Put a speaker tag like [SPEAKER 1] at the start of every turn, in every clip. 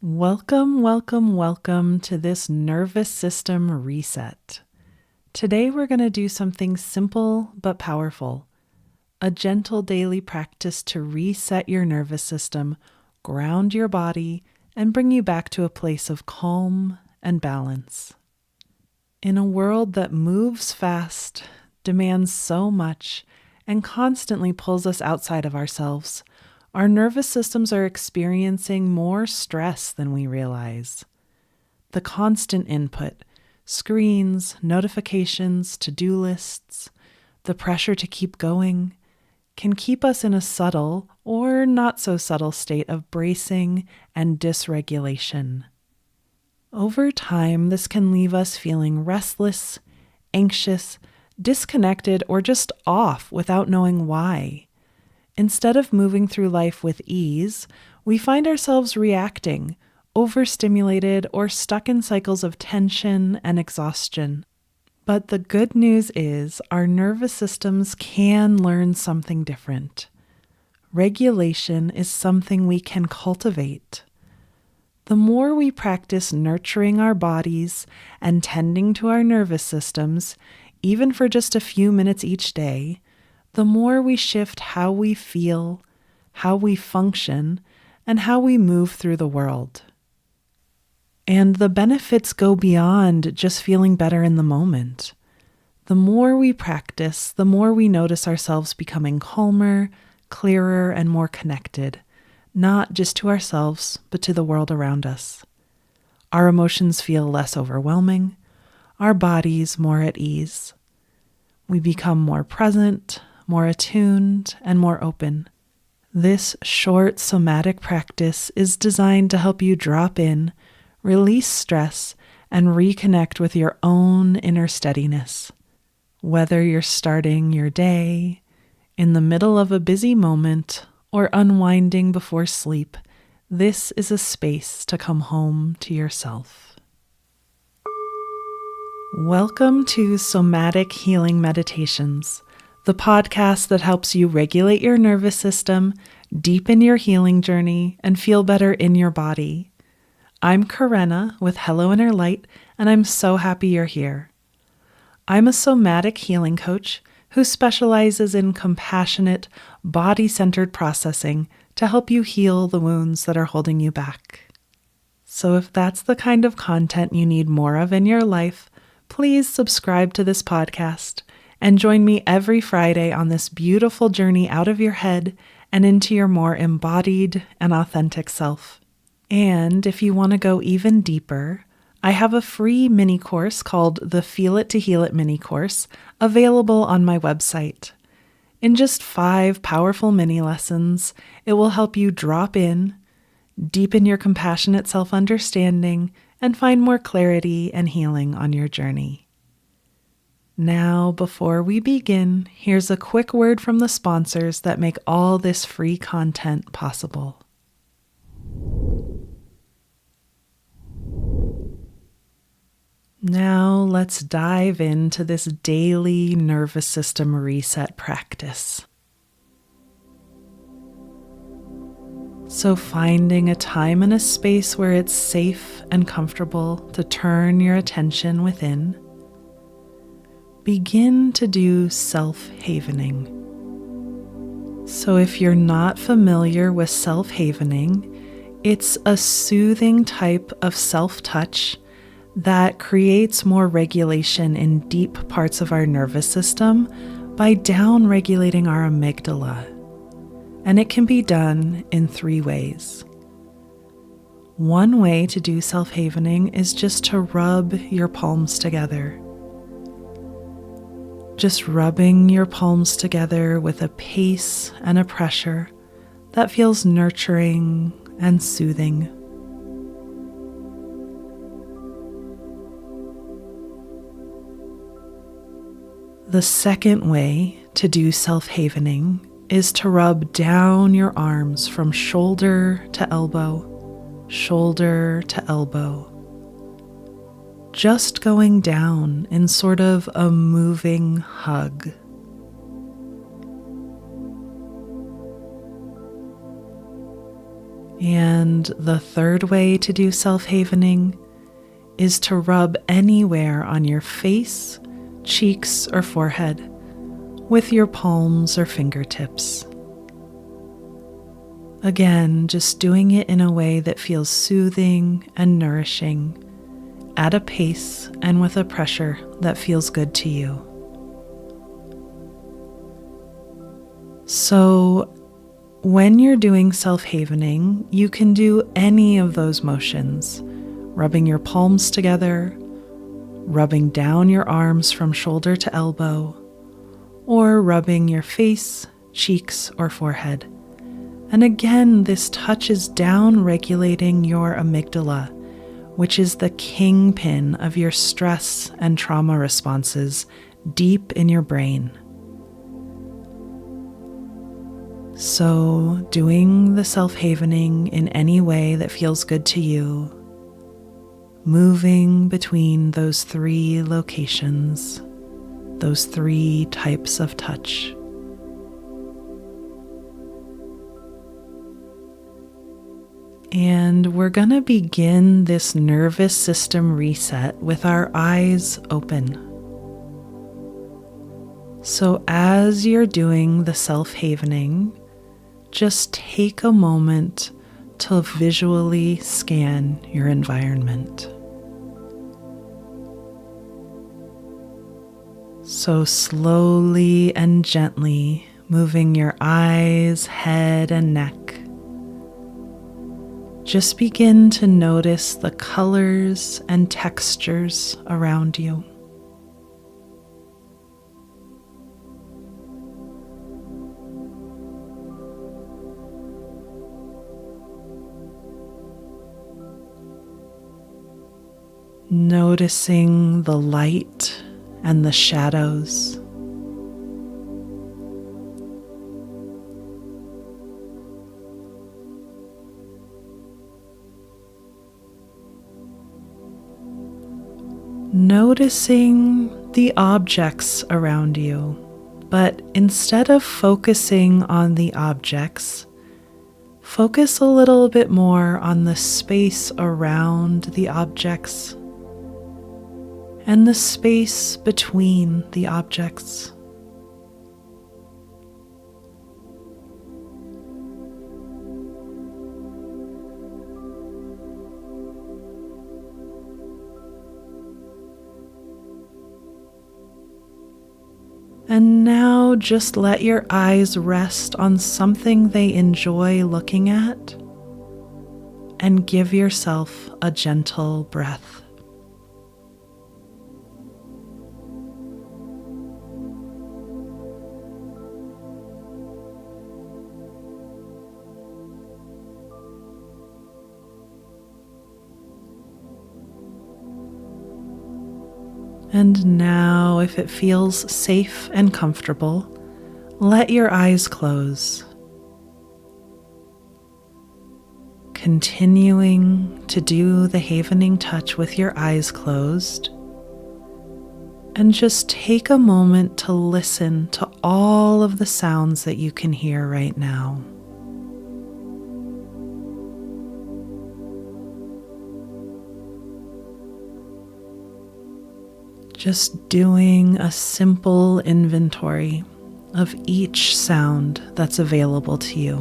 [SPEAKER 1] Welcome, welcome, welcome to this nervous system reset. Today we're going to do something simple but powerful. A gentle daily practice to reset your nervous system, ground your body, and bring you back to a place of calm and balance. In a world that moves fast, demands so much, and constantly pulls us outside of ourselves, our nervous systems are experiencing more stress than we realize. The constant input, screens, notifications, to-do lists, the pressure to keep going, can keep us in a subtle or not so subtle state of bracing and dysregulation. Over time, this can leave us feeling restless, anxious, disconnected, or just off without knowing why. Instead of moving through life with ease, we find ourselves reacting, overstimulated, or stuck in cycles of tension and exhaustion. But the good news is our nervous systems can learn something different. Regulation is something we can cultivate. The more we practice nurturing our bodies and tending to our nervous systems, even for just a few minutes each day, the more we shift how we feel, how we function, and how we move through the world. And the benefits go beyond just feeling better in the moment. The more we practice, the more we notice ourselves becoming calmer, clearer, and more connected, not just to ourselves, but to the world around us. Our emotions feel less overwhelming, our bodies more at ease. We become more present, more attuned, and more open. This short somatic practice is designed to help you drop in, release stress, and reconnect with your own inner steadiness. Whether you're starting your day, in the middle of a busy moment, or unwinding before sleep, this is a space to come home to yourself. Welcome to Somatic Healing Meditations, the podcast that helps you regulate your nervous system, deepen your healing journey, and feel better in your body. I'm Karenna with helloinnerlight, and I'm so happy you're here. I'm a somatic healing coach who specializes in compassionate, body-centered processing to help you heal the wounds that are holding you back. So if that's the kind of content you need more of in your life, please subscribe to this podcast and join me every Friday on this beautiful journey out of your head and into your more embodied and authentic self. And if you want to go even deeper, I have a free mini course called the Feel It to Heal It mini course available on my website. In just 5 powerful mini lessons, it will help you drop in, deepen your compassionate self-understanding, and find more clarity and healing on your journey. Now, before we begin, here's a quick word from the sponsors that make all this free content possible. Now, let's dive into this daily nervous system reset practice. So, finding a time and a space where it's safe and comfortable to turn your attention within. Begin to do self-havening. So if you're not familiar with self-havening, it's a soothing type of self-touch that creates more regulation in deep parts of our nervous system by down-regulating our amygdala. And it can be done in 3 ways. One way to do self-havening is just to rub your palms together. Just rubbing your palms together with a pace and a pressure that feels nurturing and soothing. The second way to do self-havening is to rub down your arms from shoulder to elbow, just going down in sort of a moving hug. And the third way to do self-havening is to rub anywhere on your face, cheeks, or forehead with your palms or fingertips. Again, just doing it in a way that feels soothing and nourishing, at a pace and with a pressure that feels good to you. So, when you're doing self-havening, you can do any of those motions, rubbing your palms together, rubbing down your arms from shoulder to elbow, or rubbing your face, cheeks, or forehead. And again, this touches down regulating your amygdala, which is the kingpin of your stress and trauma responses deep in your brain. So, doing the self-havening in any way that feels good to you, moving between those three locations, those three types of touch. And we're going to begin this nervous system reset with our eyes open. So as you're doing the self-havening, just take a moment to visually scan your environment. So slowly and gently moving your eyes, head, and neck. Just begin to notice the colors and textures around you. Noticing the light and the shadows. Noticing the objects around you, but instead of focusing on the objects, focus a little bit more on the space around the objects and the space between the objects. And now just let your eyes rest on something they enjoy looking at and give yourself a gentle breath. And now, if it feels safe and comfortable, let your eyes close. Continuing to do the havening touch with your eyes closed, and just take a moment to listen to all of the sounds that you can hear right now. Just doing a simple inventory of each sound that's available to you.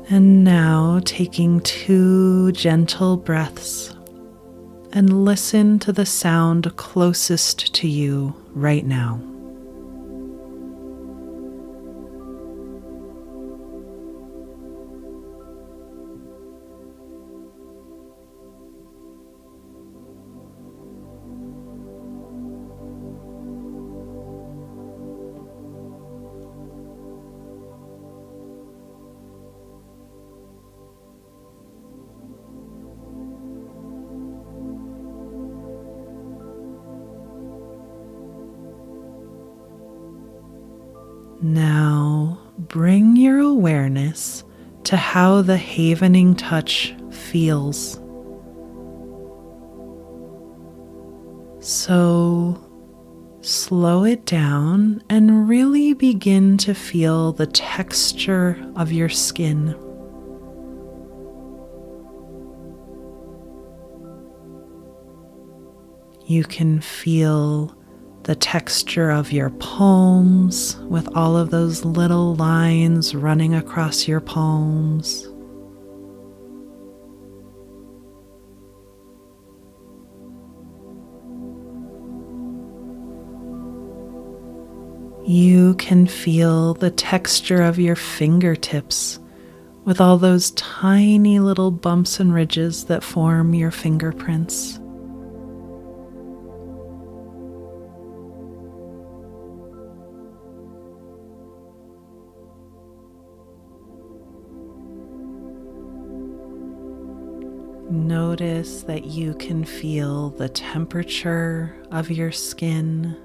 [SPEAKER 1] And now taking 2 gentle breaths and listen to the sound closest to you right now. Now bring your awareness to how the havening touch feels. So slow it down and really begin to feel the texture of your skin. You can feel the texture of your palms with all of those little lines running across your palms. You can feel the texture of your fingertips with all those tiny little bumps and ridges that form your fingerprints. Notice that you can feel the temperature of your skin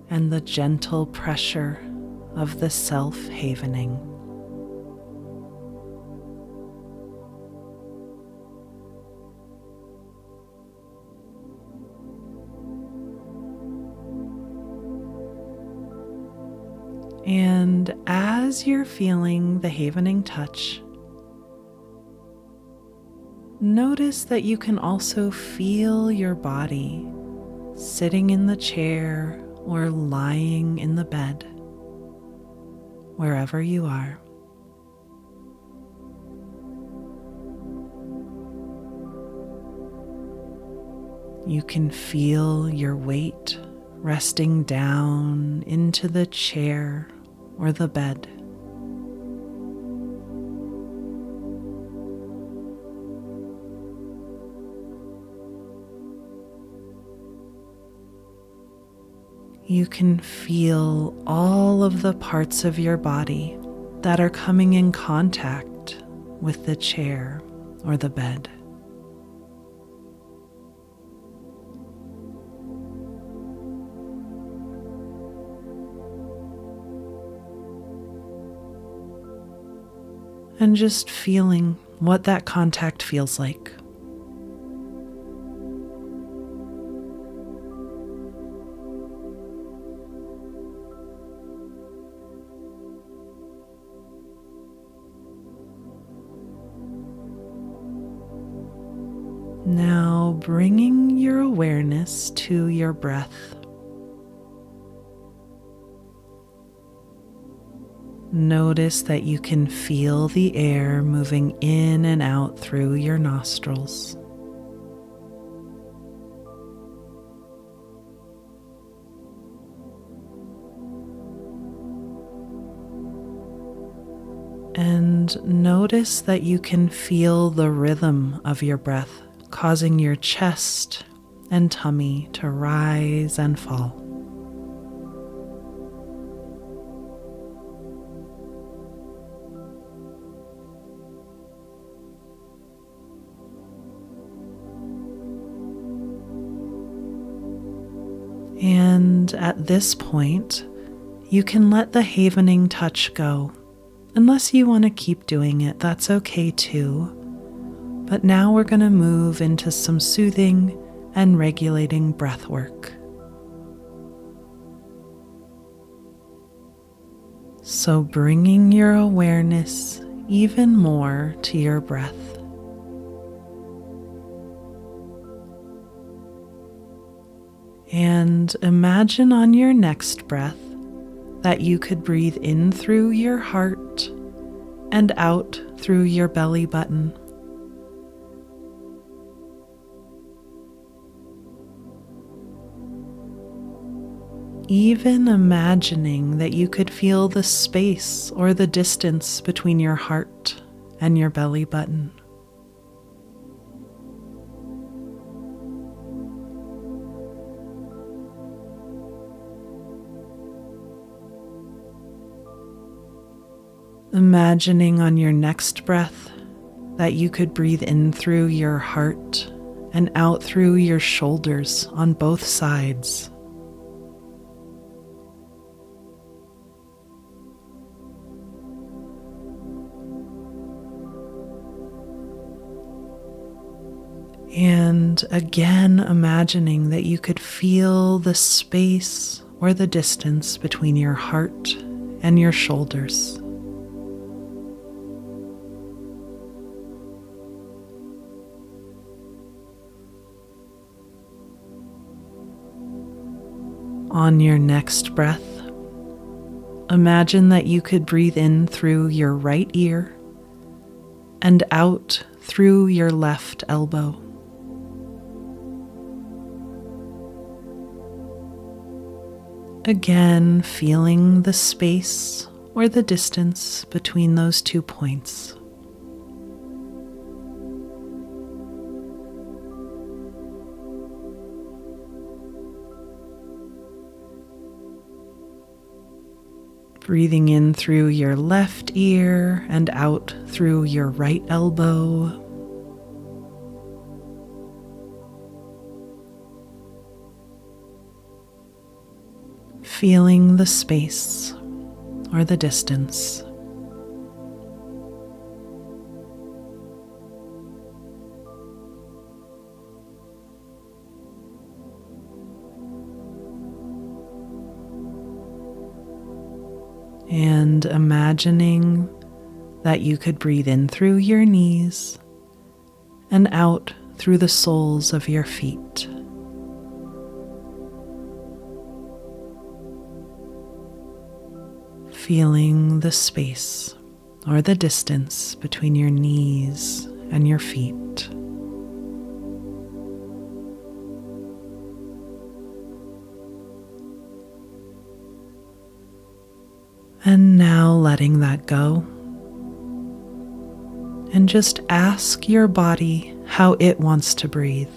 [SPEAKER 1] and the gentle pressure of the self-havening. And as you're feeling the havening touch, notice that you can also feel your body sitting in the chair or lying in the bed, wherever you are. You can feel your weight resting down into the chair or the bed. You can feel all of the parts of your body that are coming in contact with the chair or the bed. And just feeling what that contact feels like. Now bringing your awareness to your breath. Notice that you can feel the air moving in and out through your nostrils. And notice that you can feel the rhythm of your breath, causing your chest and tummy to rise and fall. And at this point, you can let the havening touch go. Unless you want to keep doing it, that's okay too. But now we're going to move into some soothing and regulating breath work. So bringing your awareness even more to your breath. And imagine on your next breath that you could breathe in through your heart and out through your belly button. Even imagining that you could feel the space or the distance between your heart and your belly button. Imagining on your next breath that you could breathe in through your heart and out through your shoulders on both sides. And again, imagining that you could feel the space or the distance between your heart and your shoulders. On your next breath, imagine that you could breathe in through your right ear and out through your left elbow. Again, feeling the space or the distance between those 2 points. Breathing in through your left ear and out through your right elbow. Feeling the space or the distance. And imagining that you could breathe in through your knees and out through the soles of your feet. Feeling the space or the distance between your knees and your feet. And now letting that go. And just ask your body how it wants to breathe.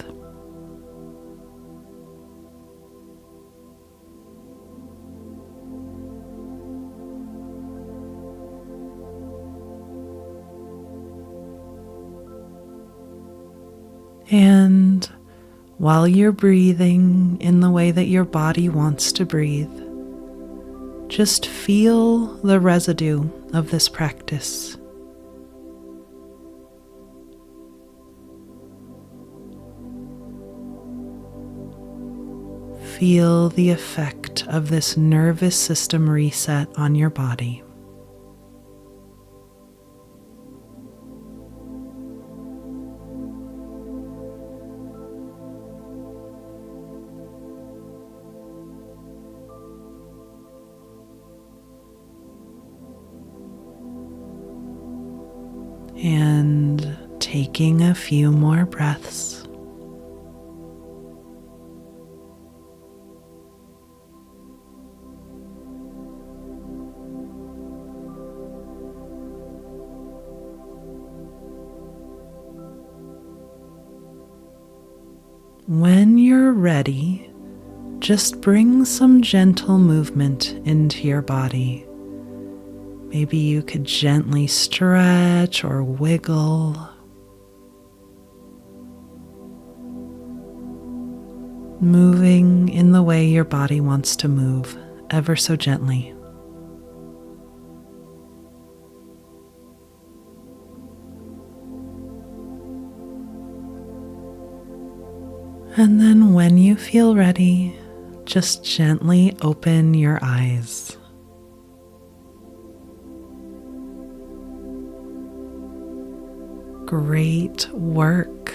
[SPEAKER 1] And while you're breathing in the way that your body wants to breathe, just feel the residue of this practice. Feel the effect of this nervous system reset on your body. And taking a few more breaths. When you're ready, just bring some gentle movement into your body. Maybe you could gently stretch or wiggle. Moving in the way your body wants to move, ever so gently. And then when you feel ready, just gently open your eyes. Great work.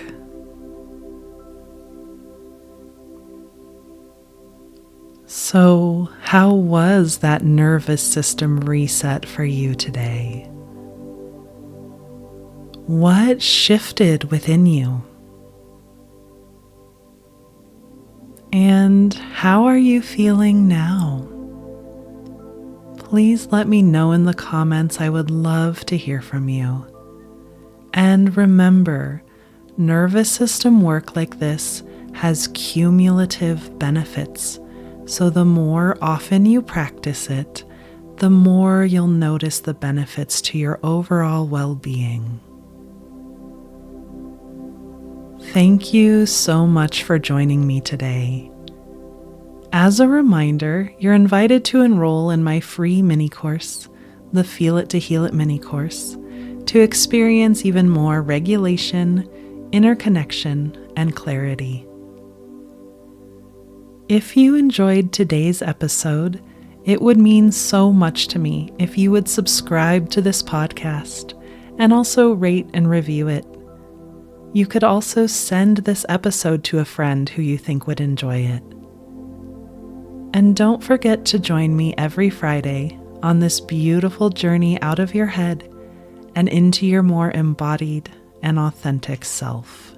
[SPEAKER 1] So, how was that nervous system reset for you today? What shifted within you? And how are you feeling now? Please let me know in the comments. I would love to hear from you. And remember, nervous system work like this has cumulative benefits. So the more often you practice it, the more you'll notice the benefits to your overall well-being. Thank you so much for joining me today. As a reminder, you're invited to enroll in my free mini course, the Feel It to Heal It mini course, to experience even more regulation, inner connection, and clarity. If you enjoyed today's episode, it would mean so much to me if you would subscribe to this podcast and also rate and review it. You could also send this episode to a friend who you think would enjoy it. And don't forget to join me every Friday on this beautiful journey out of your head and into your more embodied and authentic self.